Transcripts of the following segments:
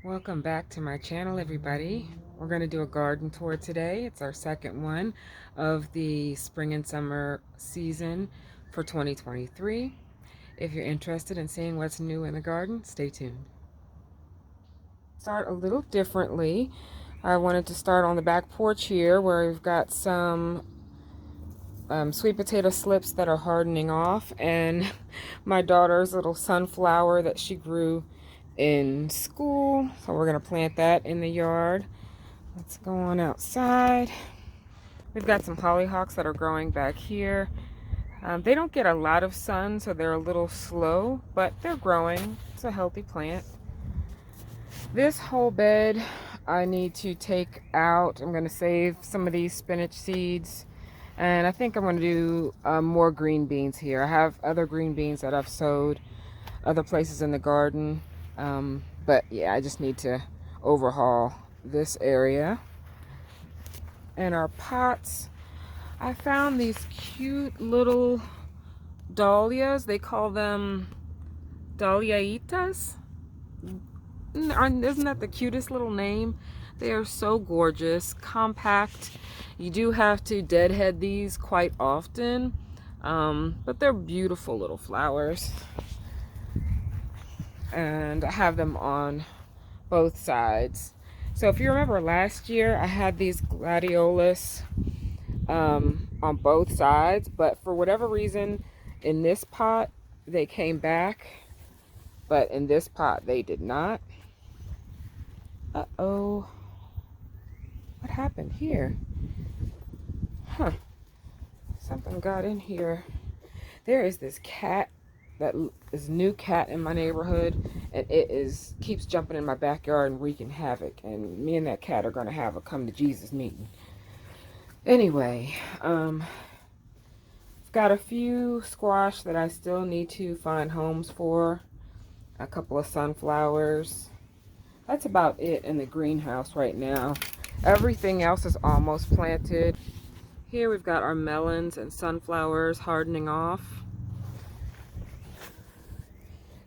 Welcome back to my channel, everybody. We're going to do a garden tour today. It's our second one of the spring and summer season for 2023. If you're interested in seeing what's new in the garden, stay tuned. Start a little differently. I wanted to start on the back porch here where we've got some sweet potato slips that are hardening off, and my daughter's little sunflower that she grew in school. So we're going to plant that in the yard. Let's go on outside. We've got some hollyhocks that are growing back here. They don't get a lot of sun, so they're a little slow, but they're growing. It's a healthy plant. This whole bed I need to take out. I'm going to save some of these spinach seeds, and I think I'm going to do more green beans here. I have other green beans that I've sowed other places in the garden, but yeah, I just need to overhaul this area. And our pots, I found these cute little dahlias. They call them dahliaitas. Isn't that the cutest little name? They are so gorgeous, compact. You do have to deadhead these quite often, but they're beautiful little flowers. And I have them on both sides. So if you remember last year, I had these gladiolus on both sides, but for whatever reason, in this pot, they came back, but in this pot, they did not. Uh-oh. What happened here? Huh. Something got in here. There is this cat, that is new cat in my neighborhood, and it keeps jumping in my backyard and wreaking havoc, and me and that cat are going to have a come to Jesus meeting. Anyway, I've got a few squash that I still need to find homes for, a couple of sunflowers. That's about it in the greenhouse right now. Everything else is almost planted. Here we've got our melons and sunflowers hardening off.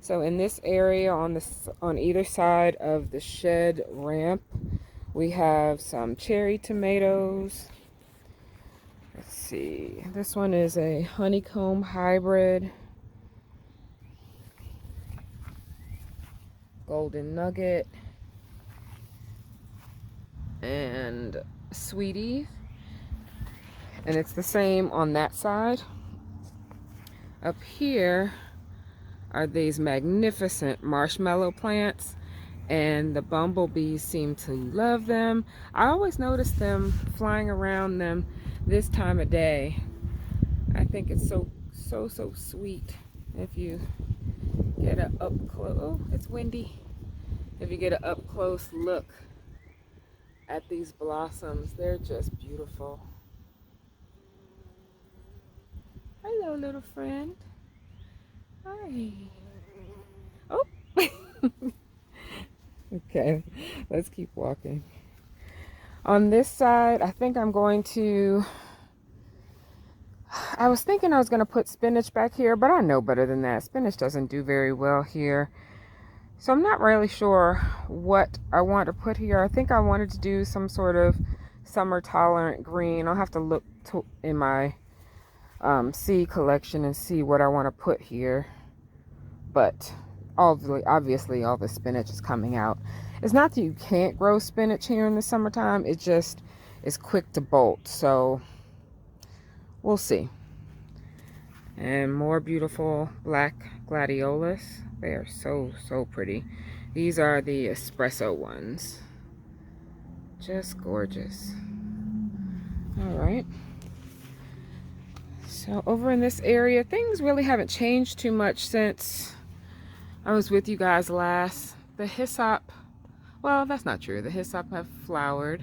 So in this area on either side of the shed ramp, we have some cherry tomatoes. Let's see, this one is a honeycomb hybrid. Golden nugget. And sweetie. And it's the same on that side. Up here are these magnificent marshmallow plants, and the bumblebees seem to love them. I always notice them flying around them this time of day. I think it's so sweet. If you get an up close, oh, it's windy. If you get an up close look at these blossoms, they're just beautiful. Hello, little friend. Hi. Oh. Okay, let's keep walking. On this side, I think I'm going to, I was thinking I was going to put spinach back here, but I know better than that. Spinach doesn't do very well here. So I'm not really sure what I want to put here. I think I wanted to do some sort of summer tolerant green. I'll have to look in my seed collection and see what I want to put here. But obviously all the spinach is coming out. It's not that you can't grow spinach here in the summertime. It just is quick to bolt. So we'll see. And more beautiful black gladiolus. They are so pretty. These are the espresso ones. Just gorgeous. All right. So over in this area, things really haven't changed too much since I was with you guys last. The hyssop, well, that's not true. The hyssop have flowered.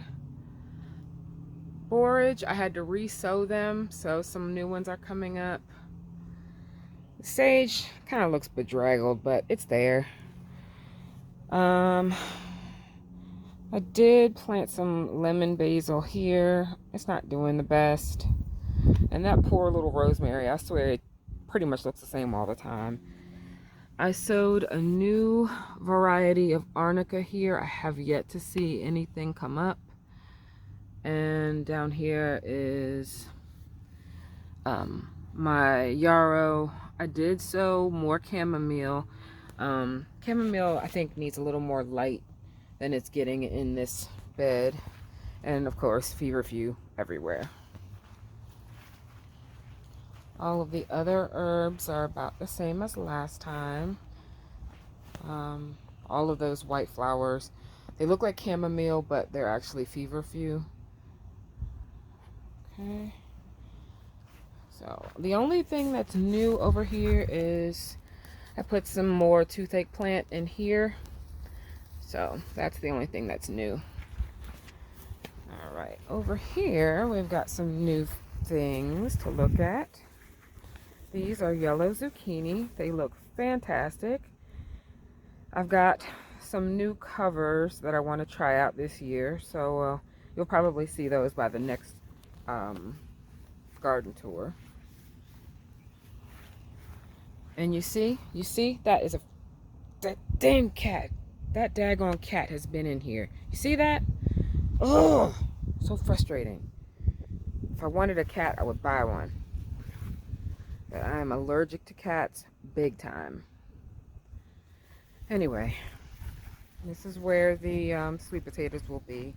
Borage, I had to re-sow them, so some new ones are coming up. The sage kind of looks bedraggled, but it's there. I did plant some lemon basil here. It's not doing the best. And that poor little rosemary, I swear it pretty much looks the same all the time. I sowed a new variety of arnica here. I have yet to see anything come up. And down here is my yarrow. I did sow more chamomile. Chamomile I think needs a little more light than it's getting in this bed. And of course, feverfew everywhere. All of the other herbs are about the same as last time. All of those white flowers, they look like chamomile, but they're actually feverfew. Okay. So the only thing that's new over here is I put some more toothache plant in here. So that's the only thing that's new. All right, over here we've got some new things to look at. These are yellow zucchini. They look fantastic. I've got some new covers that I want to try out this year, so you'll probably see those by the next garden tour. And you see that is that damn cat. That daggone cat has been in here. You see that? Oh, so frustrating. If I wanted a cat, I would buy one. But I'm allergic to cats big time. Anyway, this is where the sweet potatoes will be.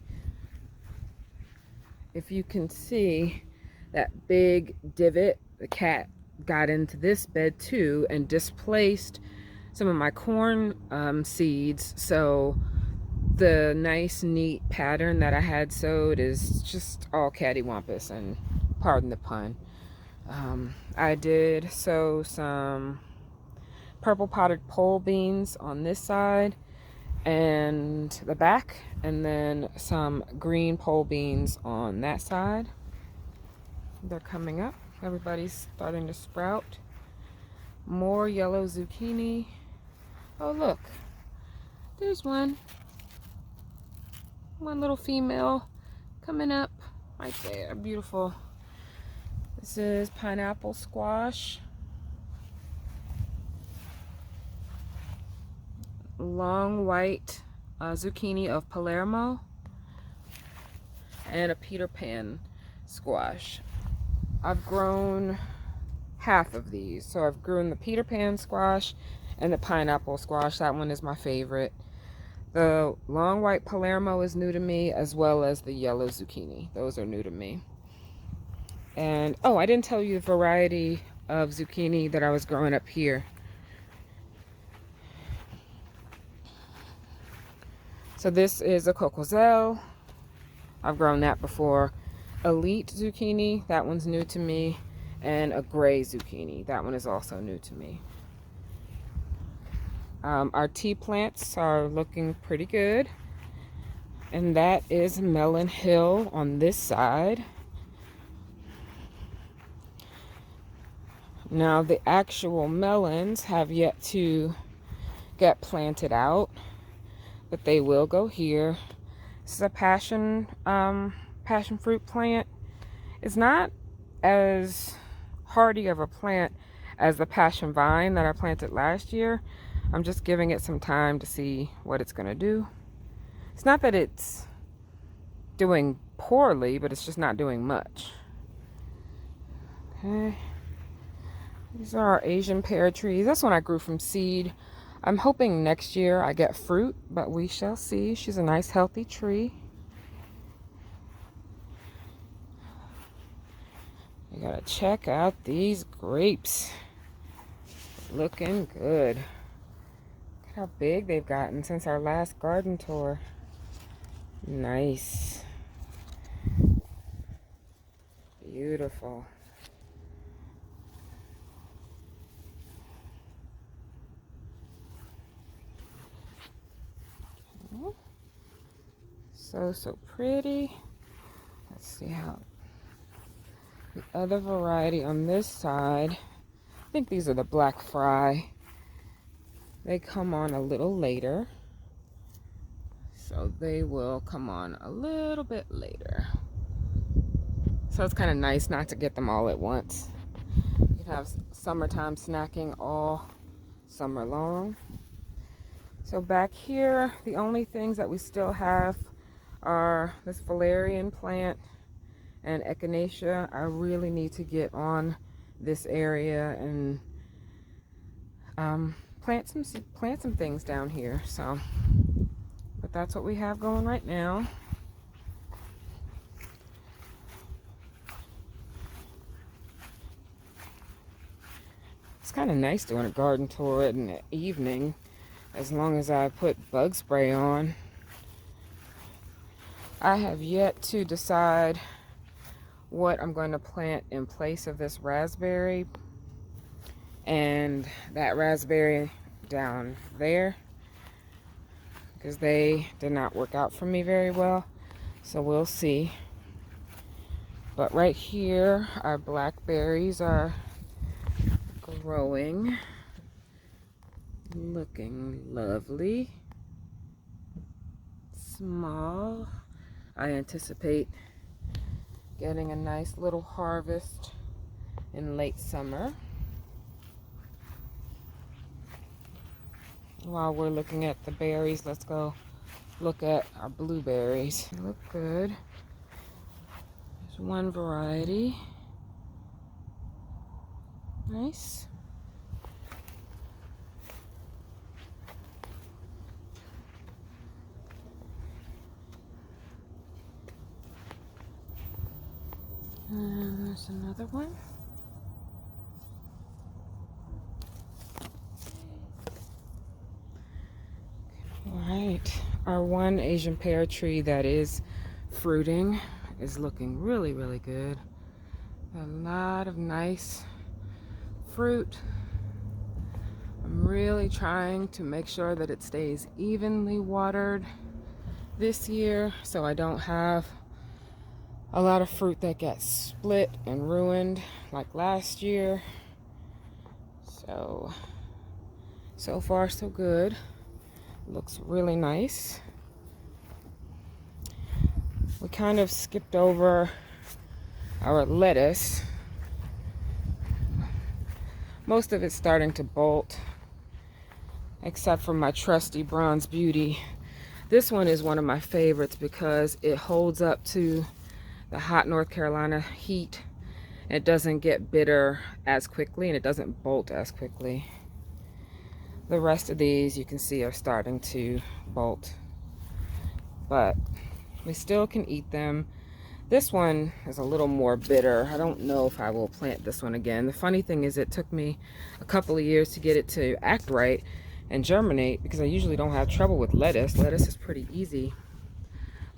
If you can see that big divot, the cat got into this bed too and displaced some of my corn seeds. So the nice neat pattern that I had sowed is just all cattywampus, and pardon the pun. I did sow some purple potted pole beans on this side and the back, and then some green pole beans on that side. They're coming up. Everybody's starting to sprout. More yellow zucchini. Oh, look. There's one little female coming up right there. Beautiful. This is pineapple squash. Long white zucchini of Palermo. And a Peter Pan squash. I've grown half of these. So I've grown the Peter Pan squash and the pineapple squash. That one is my favorite. The long white Palermo is new to me, as well as the yellow zucchini. Those are new to me. And, oh, I didn't tell you the variety of zucchini that I was growing up here. So this is a coquezel. I've grown that before. Elite zucchini, that one's new to me. And a gray zucchini, that one is also new to me. Our tea plants are looking pretty good. And that is Melon Hill on this side. Now the actual melons have yet to get planted out, but they will go here. This is a passion fruit plant. It's not as hardy of a plant as the passion vine that I planted last year. I'm just giving it some time to see what it's going to do. It's not that it's doing poorly, but it's just not doing much. Okay. These are our Asian pear trees. This one I grew from seed. I'm hoping next year I get fruit, but we shall see. She's a nice healthy tree. You gotta check out these grapes. Looking good. Look how big they've gotten since our last garden tour. Nice. Beautiful. So pretty. Let's see how the other variety on this side. I think these are the black fry. They come on a little later. So they will come on a little bit later. So it's kind of nice not to get them all at once. You can have summertime snacking all summer long. So back here, the only things that we still have are this valerian plant and echinacea. I really need to get on this area and plant some things down here. So, but that's what we have going right now. It's kind of nice doing a garden tour in the evening, as long as I put bug spray on. I have yet to decide what I'm going to plant in place of this raspberry and that raspberry down there, because they did not work out for me very well. So we'll see. But right here, our blackberries are growing, looking lovely, small. I anticipate getting a nice little harvest in late summer. While we're looking at the berries, let's go look at our blueberries. They look good. There's one variety. Nice. And there's another one. Alright, our one Asian pear tree that is fruiting is looking really, really good. A lot of nice fruit. I'm really trying to make sure that it stays evenly watered this year, so I don't have a lot of fruit that gets split and ruined like last year. So far so good. Looks really nice. We kind of skipped over our lettuce. Most of it's starting to bolt, except for my trusty Bronze Beauty. This one is one of my favorites because it holds up to the hot North Carolina heat. It doesn't get bitter as quickly, and it doesn't bolt as quickly. The rest of these you can see are starting to bolt, but we still can eat them. This one is a little more bitter. I don't know if I will plant this one again. The funny thing is, it took me a couple of years to get it to act right and germinate, because I usually don't have trouble with lettuce. Lettuce is pretty easy.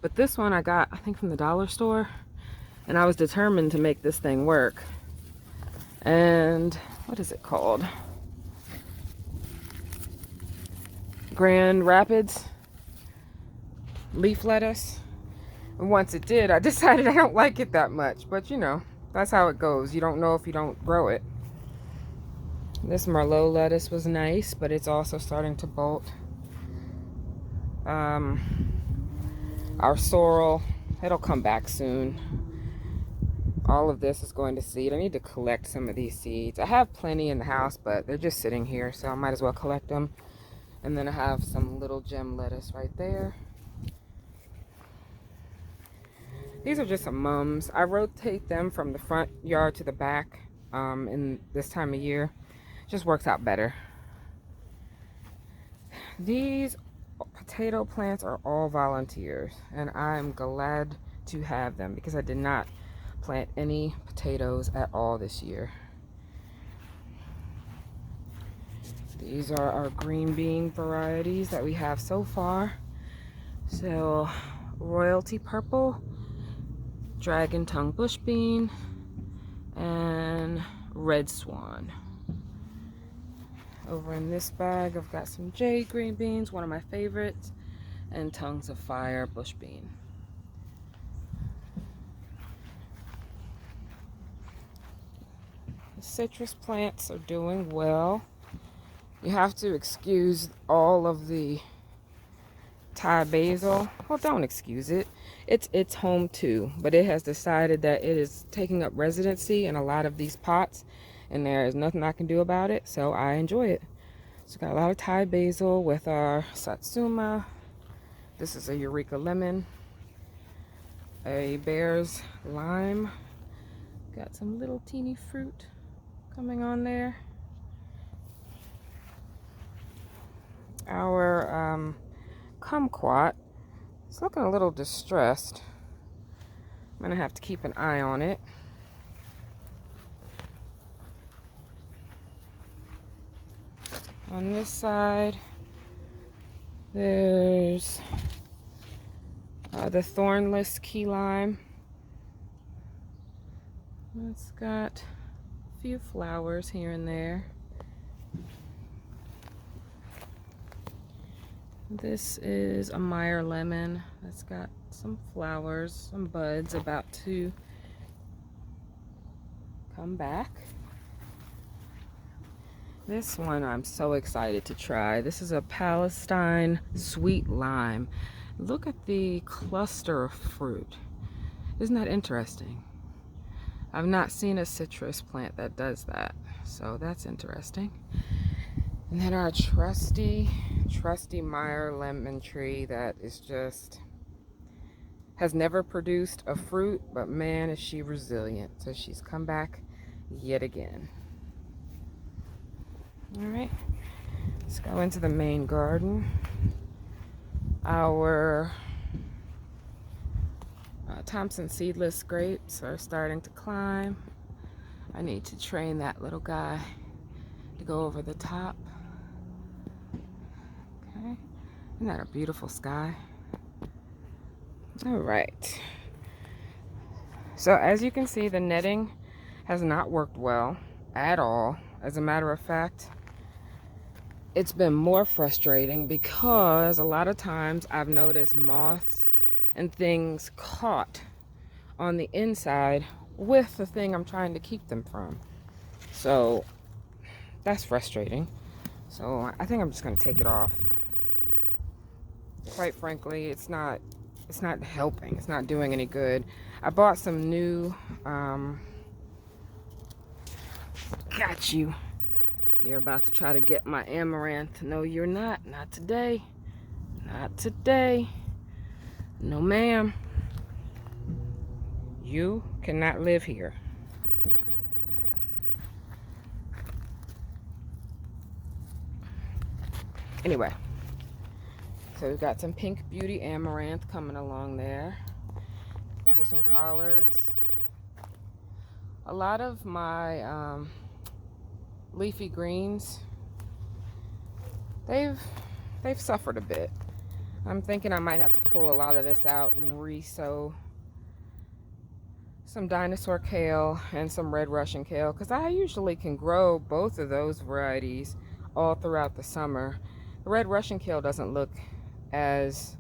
But this one I got, I think, from the dollar store, and I was determined to make this thing work. And what is it called? Grand Rapids leaf lettuce. And once it did, I decided I don't like it that much. But you know, that's how it goes. You don't know if you don't grow it. This Merlot lettuce was nice, but it's also starting to bolt. Our sorrel, it'll come back soon. All of this is going to seed. I need to collect some of these seeds. I have plenty in the house, but they're just sitting here, so I might as well collect them. And then I have some little gem lettuce right there. These are just some mums. I rotate them from the front yard to the back in this time of year. Just works out better. These potato plants are all volunteers, and I'm glad to have them because I did not plant any potatoes at all this year. These are our green bean varieties that we have so far. So, royalty purple, dragon tongue bush bean, and red swan. Over in this bag, I've got some jade green beans, one of my favorites, and tongues of fire bush bean. The citrus plants are doing well. You have to excuse all of the Thai basil. Well, don't excuse it. It's home too, but it has decided that it is taking up residency in a lot of these pots, and there is nothing I can do about it, so I enjoy it. So got a lot of Thai basil with our satsuma. This is a Eureka lemon, a Bear's lime. Got some little teeny fruit coming on there. Our kumquat, it's looking a little distressed. I'm gonna have to keep an eye on it. On this side, there's the thornless key lime. It's got a few flowers here and there. This is a Meyer lemon that's got some flowers, some buds about to come back. This one I'm so excited to try. This is a Palestine sweet lime. Look at the cluster of fruit. Isn't that interesting? I've not seen a citrus plant that does that, so that's interesting. And then our trusty Meyer lemon tree that is just, has never produced a fruit, but man, is she resilient. So she's come back yet again. All right, let's go into the main garden. Our Thompson seedless grapes are starting to climb. I need to train that little guy to go over the top. Okay, isn't that a beautiful sky? All right, so as you can see, the netting has not worked well at all. As a matter of fact, it's been more frustrating because a lot of times I've noticed moths and things caught on the inside with the thing I'm trying to keep them from. So that's frustrating. So I think I'm just gonna take it off. Quite frankly, it's not helping. It's not doing any good. I bought some new, got you. You're about to try to get my amaranth. No, you're not. Not today. Not today. No, ma'am. You cannot live here. Anyway, so we've got some pink beauty amaranth coming along there. These are some collards. A lot of my leafy greens, they've suffered a bit. I'm thinking I might have to pull a lot of this out and re-sow some dinosaur kale and some red Russian kale, because I usually can grow both of those varieties all throughout the summer. The red Russian kale doesn't look as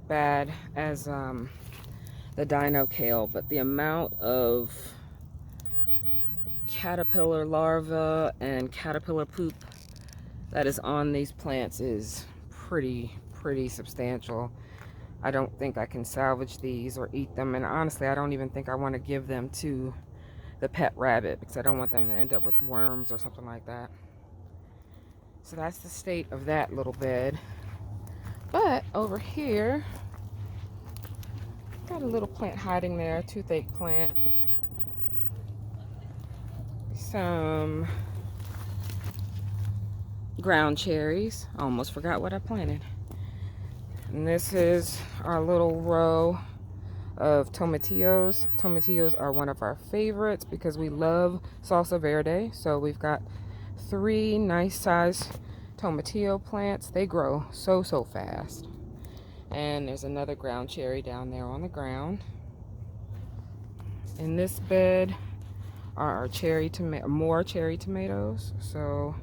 bad as the dino kale, but the amount of caterpillar larvae and caterpillar poop that is on these plants is pretty substantial. I don't think I can salvage these or eat them, and honestly I don't even think I want to give them to the pet rabbit because I don't want them to end up with worms or something like that. So that's the state of that little bed. But over here, got a little plant hiding there, a toothache plant. Some ground cherries. Almost forgot what I planted. And this is our little row of tomatillos. Tomatillos are one of our favorites because we love salsa verde. So we've got 3 nice size tomatillo plants. They grow so fast. And there's another ground cherry down there on the ground. In this bed are our more cherry tomatoes. So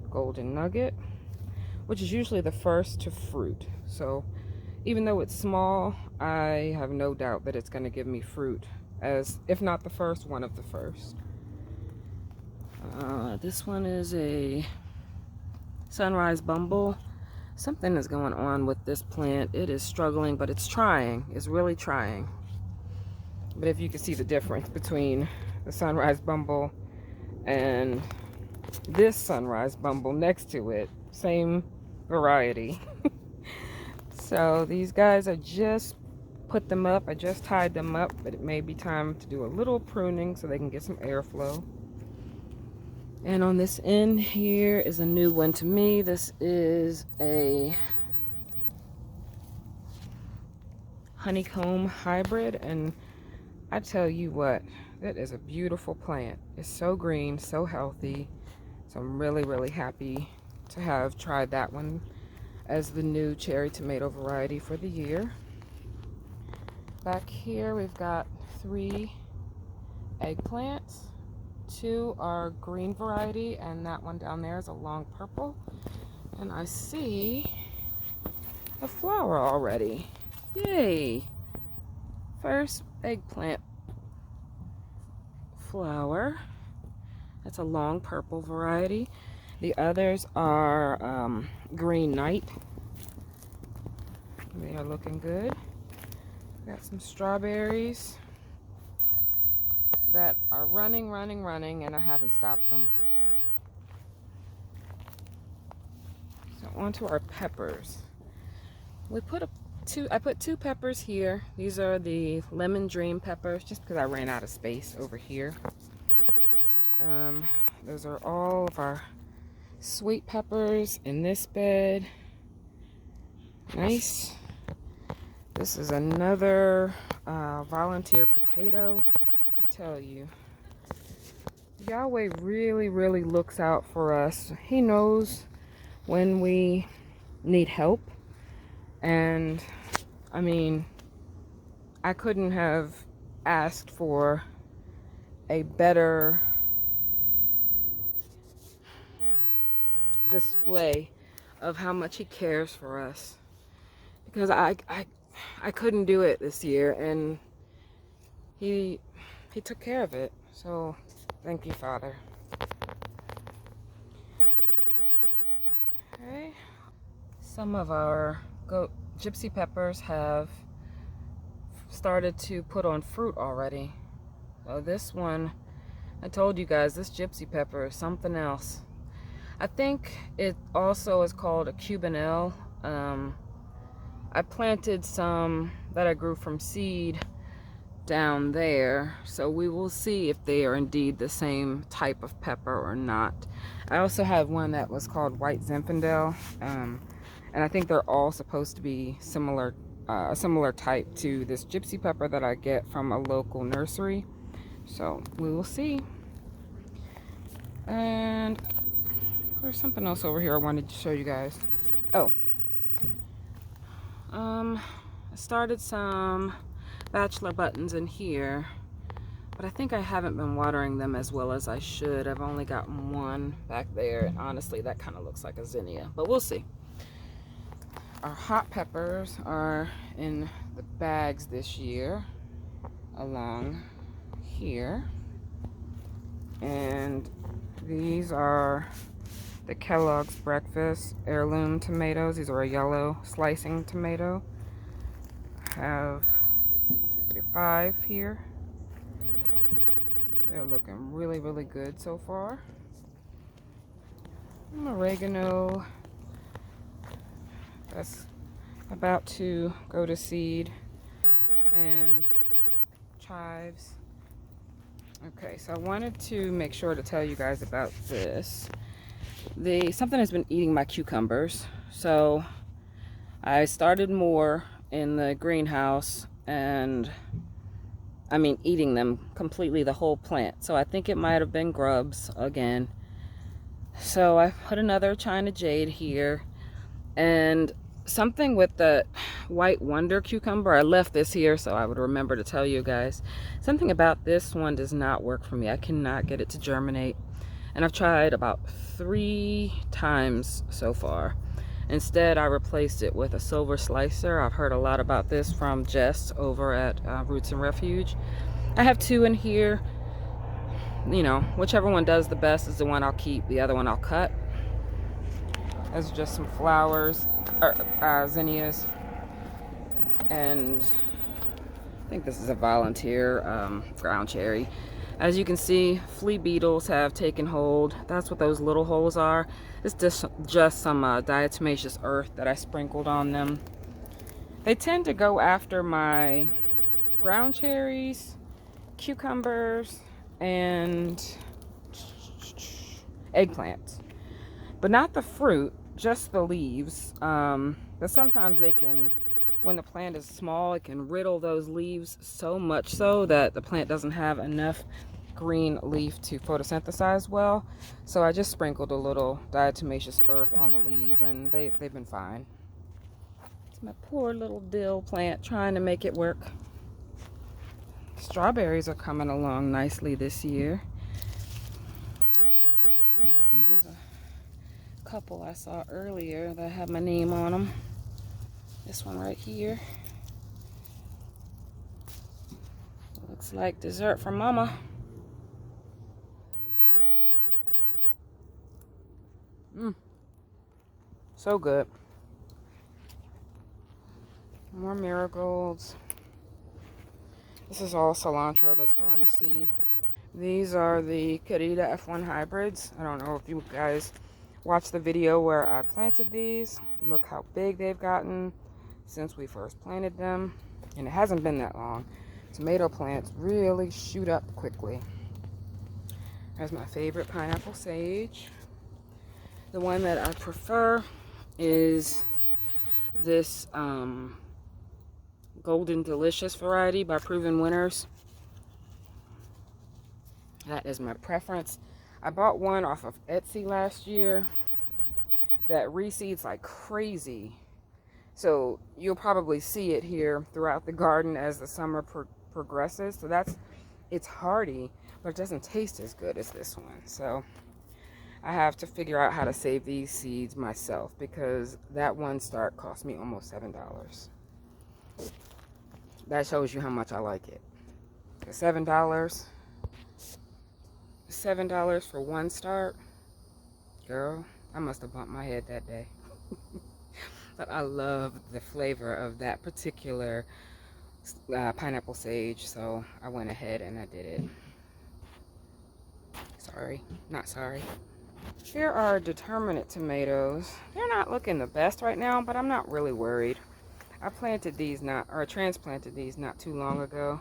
golden nugget, which is usually the first to fruit. So even though it's small, I have no doubt that it's going to give me fruit, as if not the first, one of the first. This one is a sunrise bumble. Something is going on with this plant. It is struggling, but it's trying. It's really trying. But if you can see the difference between the sunrise bumble and this sunrise bumble next to it, same variety. So these guys, I just put them up. I just tied them up, but it may be time to do a little pruning so they can get some airflow. And on this end here is a new one to me. This is a honeycomb hybrid, and I tell you what, that is a beautiful plant. It's so green, so healthy. So I'm really, really happy to have tried that one as the new cherry tomato variety for the year. Back here we've got 3 eggplants. 2 are green variety, and that one down there is a long purple. And I see a flower already. Yay! First eggplant flower. That's a long purple variety. The others are green night. They are looking good. Got some strawberries that are running, and I haven't stopped them. So on to our peppers. I put 2 peppers here. These are the lemon dream peppers, just because I ran out of space over here. Those are all of our sweet peppers in this bed. Nice. This is another volunteer potato. I tell you, Yahweh really, really looks out for us. He knows when we need help. And I mean, I couldn't have asked for a better display of how much he cares for us, because I couldn't do it this year, and he took care of it. So thank you, Father. Okay, some of our gypsy peppers have started to put on fruit already. So this one, I told you guys, this gypsy pepper is something else. I think it also is called a Cubanelle. I planted some that I grew from seed down there, so we will see if they are indeed the same type of pepper or not. I also have one that was called White Zinfandel, and I think they're all supposed to be similar, a similar type to this gypsy pepper that I get from a local nursery. So we will see. And there's something else over here I wanted to show you guys. Oh, I started some bachelor buttons in here, but I think I haven't been watering them as well as I should. I've only got one back there, and honestly that kind of looks like a zinnia, but we'll see. Our hot peppers are in the bags this year along here, and these are the Kellogg's Breakfast Heirloom tomatoes. These are a yellow slicing tomato. I have 1, 2, 3, 5 here. They're looking really, really good so far. Some oregano that's about to go to seed, and chives. Okay, so I wanted to make sure to tell you guys about this. Something has been eating my cucumbers, so I started more in the greenhouse, and I mean eating them completely, the whole plant. So I think it might have been grubs again. So I put another China Jade here, and something with the White Wonder cucumber, I left this here so I would remember to tell you guys. Something about this one does not work for me. I cannot get it to germinate, and I've tried about 3 times so far. Instead, I replaced it with a silver slicer. I've heard a lot about this from Jess over at Roots and Refuge. I have 2 in here. You know, whichever one does the best is the one I'll keep. The other one I'll cut. There's just some flowers, or zinnias, and I think this is a volunteer ground cherry. As you can see, flea beetles have taken hold. That's what those little holes are. It's just some diatomaceous earth that I sprinkled on them. They tend to go after my ground cherries, cucumbers, and eggplants. But not the fruit, just the leaves. But sometimes they can, when the plant is small, it can riddle those leaves so much so that the plant doesn't have enough green leaf to photosynthesize well. So I just sprinkled a little diatomaceous earth on the leaves, and they've been fine. It's my poor little dill plant trying to make it work. Strawberries are coming along nicely this year. I think there's a couple I saw earlier that had my name on them. This one right here. Looks like dessert from Mama. So good. More marigolds. This is all cilantro that's going to seed. These are the Querida F1 hybrids. I don't know if you guys watched the video where I planted these. Look how big they've gotten since we first planted them. And it hasn't been that long. Tomato plants really shoot up quickly. That's my favorite pineapple sage. The one that I prefer is this Golden Delicious variety by Proven Winners. That is my preference. I bought one off of Etsy last year that reseeds like crazy. So you'll probably see it here throughout the garden as the summer progresses. So it's hardy, but it doesn't taste as good as this one. So I have to figure out how to save these seeds myself because that one start cost me almost $7. That shows you how much I like it. $7 for one start. Girl, I must have bumped my head that day. But I love the flavor of that particular pineapple sage, so I went ahead and I did it. Sorry, not sorry. Here are determinate tomatoes. They're not looking the best right now, but I'm not really worried. I transplanted these not too long ago.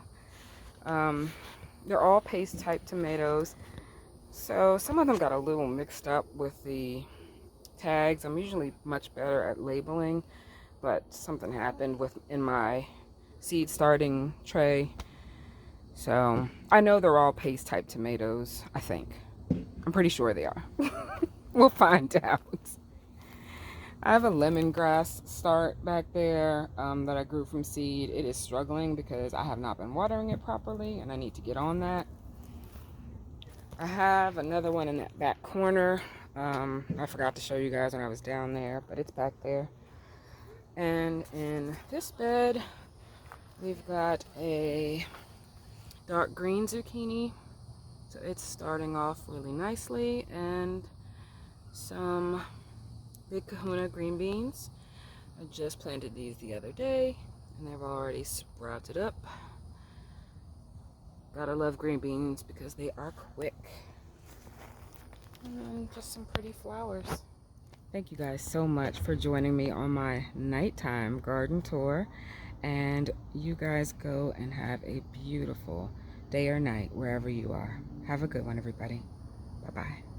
They're all paste type tomatoes. So some of them got a little mixed up with the tags. I'm usually much better at labeling, but something happened in my seed starting tray. So I know they're all paste type tomatoes, I think. I'm pretty sure they are. We'll find out. I have a lemongrass start back there that I grew from seed. It is struggling because I have not been watering it properly, and I need to get on that. I have another one in that back corner. I forgot to show you guys when I was down there, but it's back there. And in this bed, we've got a dark green zucchini. So it's starting off really nicely, and some big kahuna green beans. I just planted these the other day, and they've already sprouted up. Gotta love green beans because they are quick. And then just some pretty flowers. Thank you guys so much for joining me on my nighttime garden tour. And you guys go and have a beautiful day or night wherever you are. Have a good one, everybody. Bye-bye.